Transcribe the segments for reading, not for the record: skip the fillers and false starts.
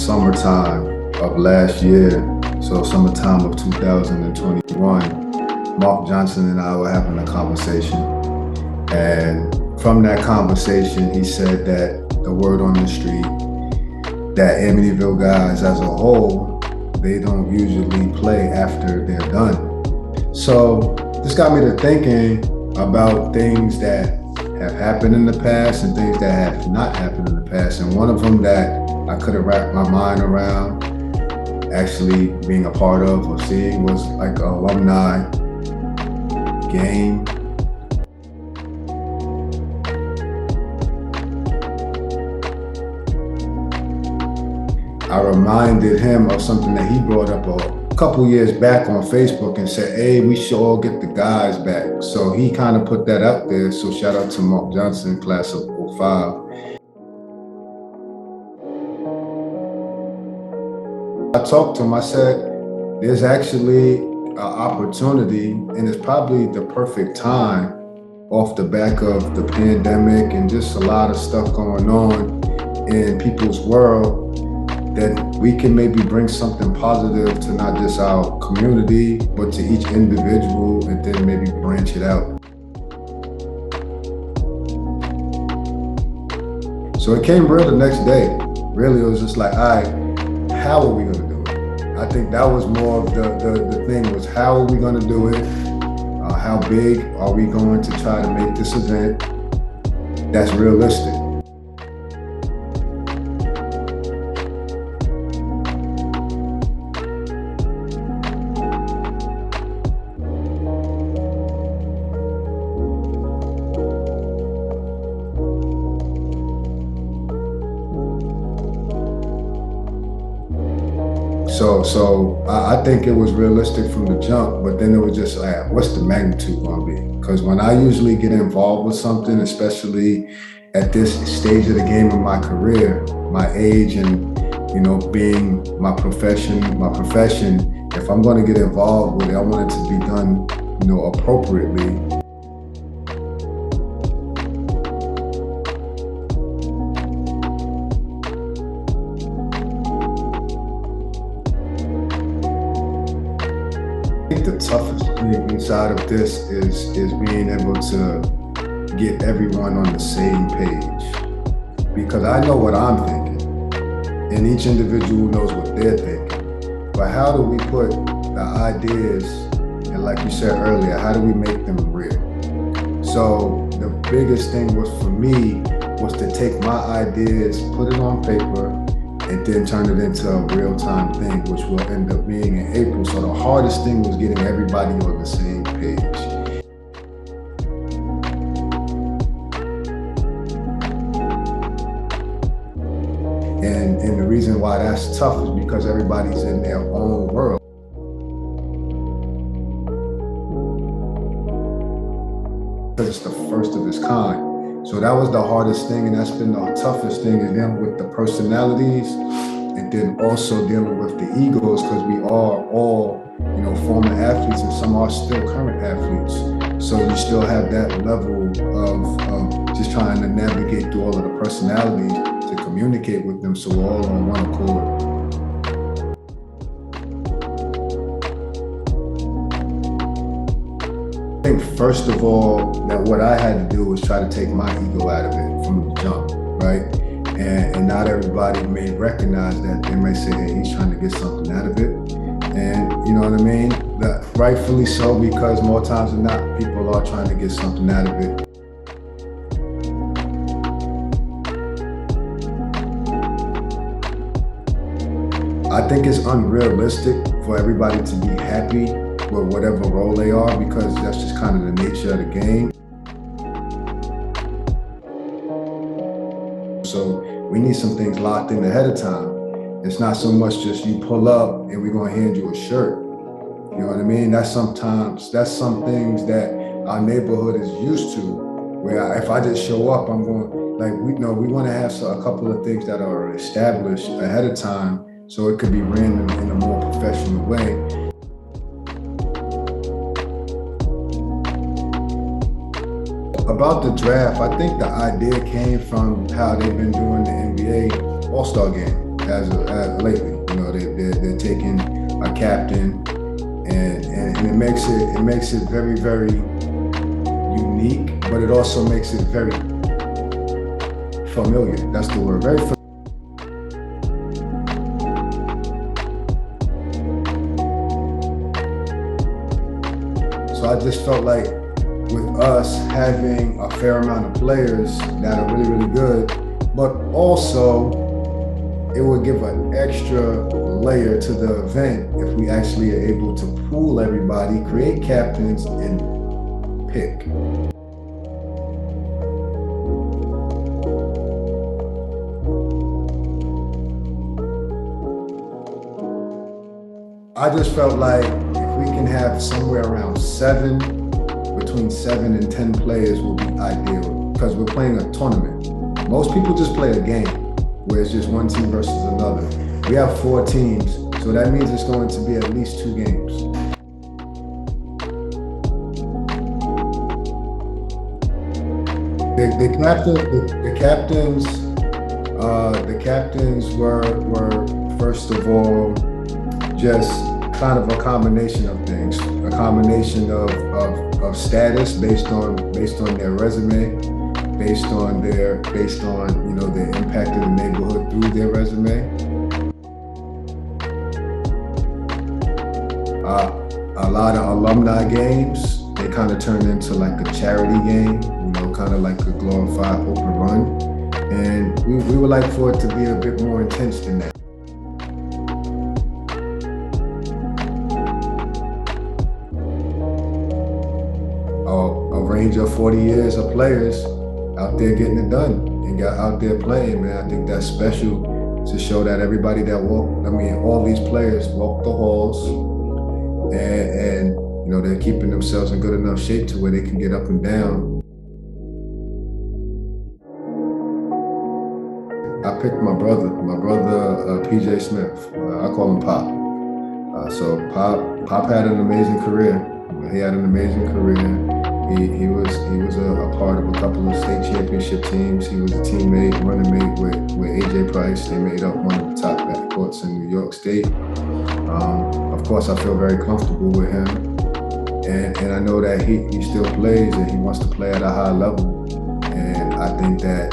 summertime of last year, so summertime of 2021, Mark Johnson and I were having a conversation. And from that conversation, he said that the word on the street, that Amityville guys as a whole, they don't usually play after they're done. So this got me to thinking about things that have happened in the past and things that have not happened in the past. And one of them that I couldn't wrap my mind around actually being a part of or seeing was like an alumni game. I reminded him of something that he brought up a couple years back on Facebook and said, hey, we should all get the guys back. So he kind of put that out there. So shout out to Mark Johnson, class of 05. I talked to him, I said, there's actually an opportunity, and it's probably the perfect time off the back of the pandemic and just a lot of stuff going on in people's world, that we can maybe bring something positive to not just our community, but to each individual, and then maybe branch it out. So it came real the next day. Really, it was just like, all right, how are we gonna do it? I think that was more of the thing was, how are we gonna do it? How big are we going to try to make this event that's realistic? So I think it was realistic from the jump, but then it was just like, what's the magnitude gonna be? Because when I usually get involved with something, especially at this stage of the game of my career, my age and, being my profession, if I'm gonna get involved with it, I want it to be done, appropriately. I think the toughest thing inside of this is being able to get everyone on the same page, because I know what I'm thinking and each individual knows what they're thinking. But how do we put the ideas, and like you said earlier, how do we make them real? So the biggest thing was for me was to take my ideas, put it on paper, and then turn it into a real-time thing, which will end up being in April. So the hardest thing was getting everybody on the same page. And the reason why that's tough is because everybody's in their own world. Because it's the first of its kind. So that was the hardest thing, and that's been the toughest thing, is dealing with the personalities and then also dealing with the egos, because we are all, former athletes, and some are still current athletes. So you still have that level of just trying to navigate through all of the personalities to communicate with them so we're all on one accord. I think first of all, that what I had to do was try to take my ego out of it from the jump, right? And not everybody may recognize that. They may say, hey, he's trying to get something out of it. And you know what I mean? That rightfully so, because more times than not, people are trying to get something out of it. I think it's unrealistic for everybody to be happy with whatever role they are, because that's just kind of the nature of the game. So we need some things locked in ahead of time. It's not so much just you pull up and we're gonna hand you a shirt. You know what I mean? That's some things that our neighborhood is used to, where if I just show up, I'm going, we wanna have a couple of things that are established ahead of time, so it could be ran in a more professional way. About the draft, I think the idea came from how they've been doing the NBA All-Star game. as lately. You know, they're taking a captain, and it makes it very, very unique, but it also makes it very familiar. That's the word. Very familiar. So I just felt like with us having a fair amount of players that are really, really good, but also it would give an extra layer to the event if we actually are able to pool everybody, create captains, and pick. I just felt like if we can have somewhere around between 7 and 10 players will be ideal, because we're playing a tournament. Most people just play a game where it's just one team versus another. We have 4 teams, so that means it's going to be at least 2 games. The captains were first of all just kind of a combination of things, a combination of status based on their resume, based on their impact in the neighborhood through their resume. A lot of alumni games, they kind of turn into like a charity game, kind of like a glorified open run. And we would like for it to be a bit more intense than that. A range of 40 years of players out there getting it done and got out there playing, man. I think that's special to show that everybody that all these players walk the halls and they're keeping themselves in good enough shape to where they can get up and down. I picked my brother, PJ Smith. I call him Pop. So Pop had an amazing career. He had an amazing career. He was a part of a couple of state championship teams. He was a teammate, running mate with AJ Price. They made up one of the top backcourts in New York State. Of course, I feel very comfortable with him, and I know that he still plays and he wants to play at a high level. And I think that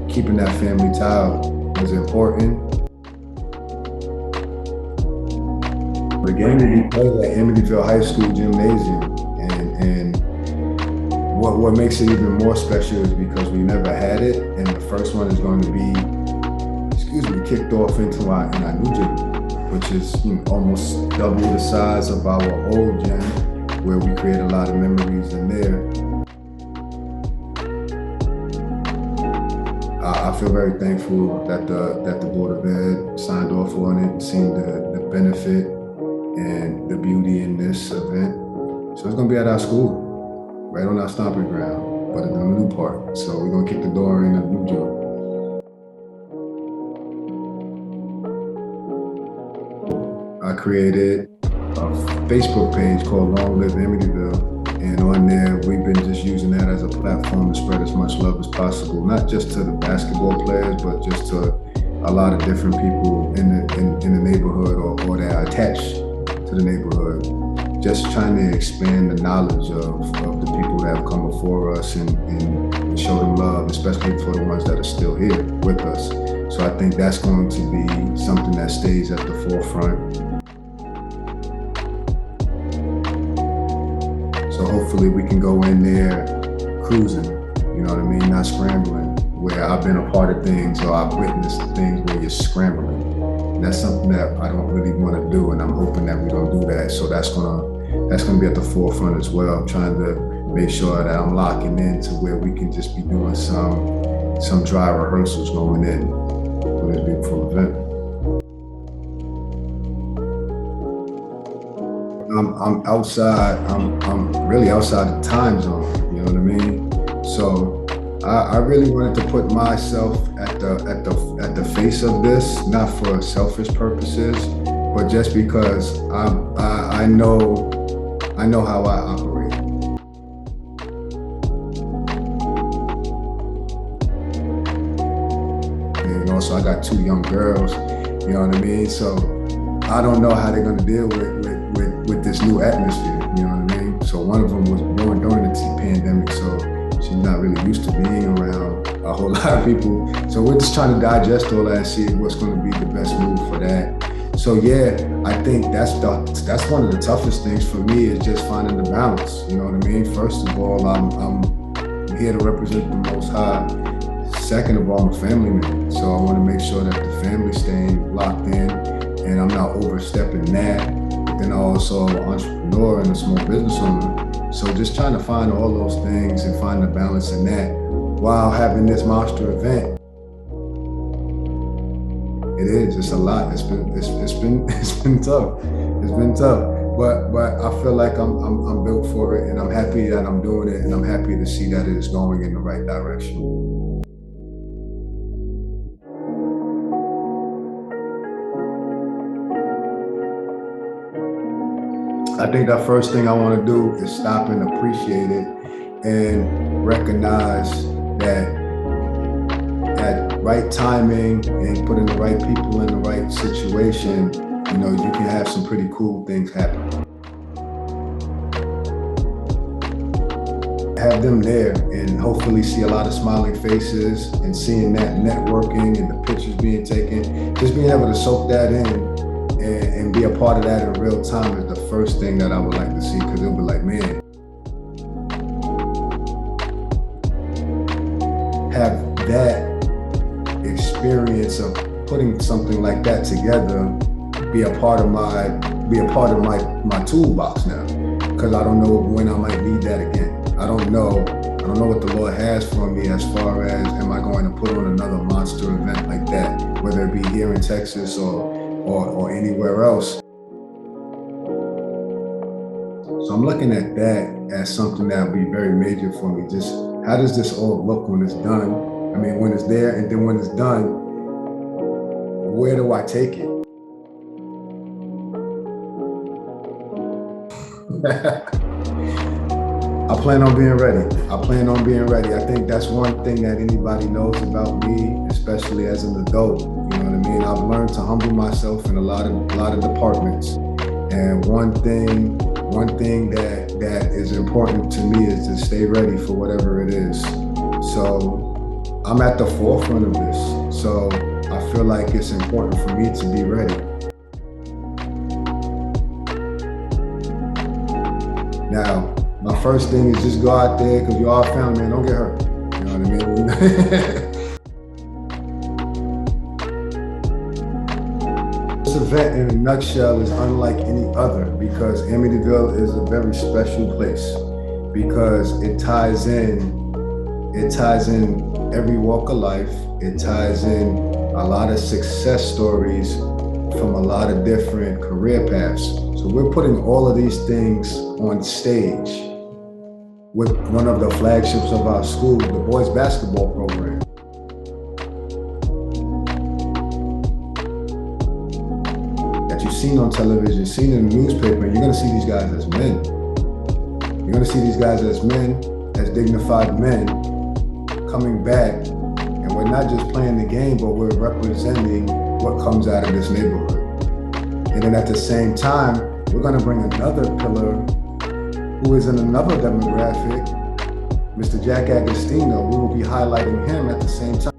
keeping that family tie was important. The game will be played at Amityville HS Gymnasium, and what makes it even more special is because we never had it, and the first one is going to be, kicked off in our new gym, which is almost double the size of our old gym, where we create a lot of memories in there. I feel very thankful that the Board of Ed signed off on it, seen the benefit and the beauty in this event. So it's gonna be at our school, right on our stomping ground, but in the new part. So we're gonna kick the door in the new gym. I created a Facebook page called Long Live Amityville. And on there, we've been just using that as a platform to spread as much love as possible, not just to the basketball players, but just to a lot of different people in the neighborhood or that are attached to the neighborhood. Just trying to expand the knowledge of the people that have come before us and show them love, especially for the ones that are still here with us. So I think that's going to be something that stays at the forefront. So hopefully we can go in there cruising, you know what I mean? Not scrambling, where I've been a part of things or I've witnessed things where you're scrambling. And that's something that I don't really want to do, and I'm hoping that we don't do that. So that's gonna be at the forefront as well. I'm trying to make sure that I'm locking in to where we can just be doing some dry rehearsals going in for this beautiful event. I'm outside. I'm really outside the time zone. You know what I mean? So I really wanted to put myself at the face of this, not for selfish purposes, but just because I know how I operate. Also, I got 2 young girls, you know what I mean? So I don't know how they're gonna deal with this new atmosphere, you know what I mean? So one of them was born during the pandemic, so she's not really used to being around a whole lot of people. So we're just trying to digest all that and see what's gonna be the best move for that. So yeah, I think that's one of the toughest things for me, is just finding the balance. You know what I mean? First of all, I'm here to represent the Most High. Second of all, I'm a family man, so I want to make sure that the family's staying locked in, and I'm not overstepping that. But then I'm also an entrepreneur and a small business owner. So just trying to find all those things and find the balance in that while having this monster event. It is. It's a lot. It's been tough. It's been tough. But I feel like I'm built for it, and I'm happy that I'm doing it, and I'm happy to see that it is going in the right direction. I think the first thing I want to do is stop and appreciate it and recognize that at right timing and putting the right people in the right situation, you know, you can have some pretty cool things happen. Have them there and hopefully see a lot of smiling faces, and seeing that networking and the pictures being taken, just being able to soak that in and be a part of that in real time is the first thing that I would like to see, because it'll be like, man, have that experience of putting something like that together be a part of my toolbox now, because I don't know when I might need that again. I don't know what the Lord has for me as far as, am I going to put on another monster event like that, whether it be here in Texas or anywhere else. So I'm looking at that as something that will be very major for me. Just how does this all look when it's done? I mean, when it's there, and then when it's done, where do I take it? I plan on being ready. I think that's one thing that anybody knows about me, especially as an adult. You know what I mean? I've learned to humble myself in a lot of departments. And one thing that is important to me is to stay ready for whatever it is. So I'm at the forefront of this. So I feel like it's important for me to be ready. Now, my first thing is just go out there, because you are family, man, don't get hurt. You know what I mean? This event in a nutshell is unlike any other, because Amityville is a very special place, because it ties in every walk of life. It ties in a lot of success stories from a lot of different career paths. So we're putting all of these things on stage with one of the flagships of our school, the boys basketball program. That you've seen on television, seen in the newspaper, you're gonna see these guys as men. You're gonna see these guys as men, as dignified men, coming back, and we're not just playing the game, but we're representing what comes out of this neighborhood. And then at the same time, we're gonna bring another pillar who is in another demographic, Mr. Jack Agostino. We will be highlighting him at the same time.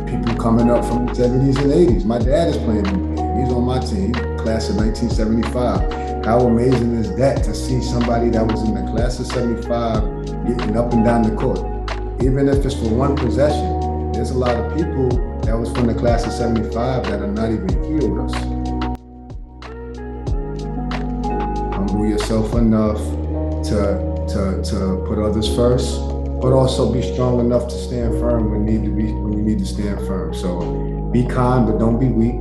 People coming up from the 70s and 80s. My dad is playing in the game. He's on my team, class of 1975. How amazing is that, to see somebody that was in the class of 75 getting up and down the court? Even if it's for one possession, there's a lot of people that was from the class of 75 that are not even here with us. Humble yourself enough to put others first, but also be strong enough to stand firm when you need to stand firm. So be kind, but don't be weak.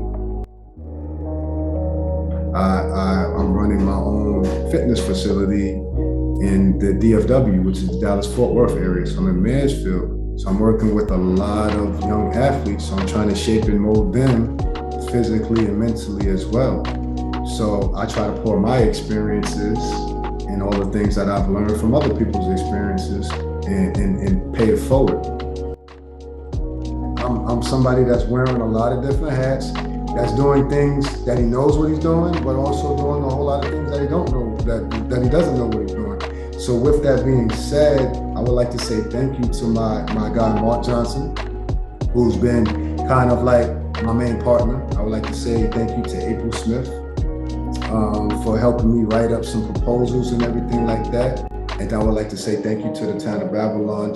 I'm running my own fitness facility in the DFW, which is the Dallas-Fort Worth area. So I'm in Mansfield. So I'm working with a lot of young athletes. So I'm trying to shape and mold them physically and mentally as well. So I try to pour my experiences and all the things that I've learned from other people's experiences and pay it forward. I'm somebody that's wearing a lot of different hats, that's doing things that he knows what he's doing, but also doing a whole lot of things that he don't know, that he doesn't know what he's doing. So with that being said, I would like to say thank you to my guy, Mark Johnson, who's been kind of like my main partner. I would like to say thank you to April Smith for helping me write up some proposals and everything like that. And I would like to say thank you to the town of Babylon,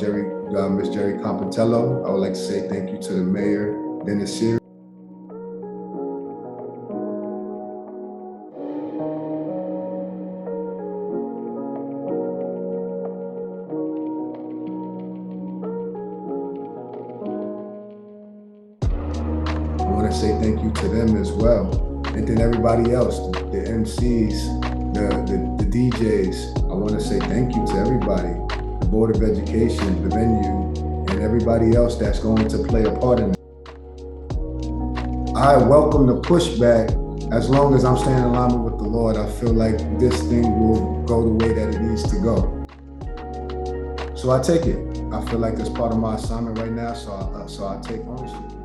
Miss Jerry Compatello. I would like to say thank you to the mayor, Dennis Sears. I want to say thank you to them as well. And then everybody else, the MCs, the DJs, I want to say thank you to everybody, the Board of Education, the venue, and everybody else that's going to play a part in it. I welcome the pushback as long as I'm staying in alignment with the Lord. I feel like this thing will go the way that it needs to go. So I take it. I feel like that's part of my assignment right now, so I take ownership.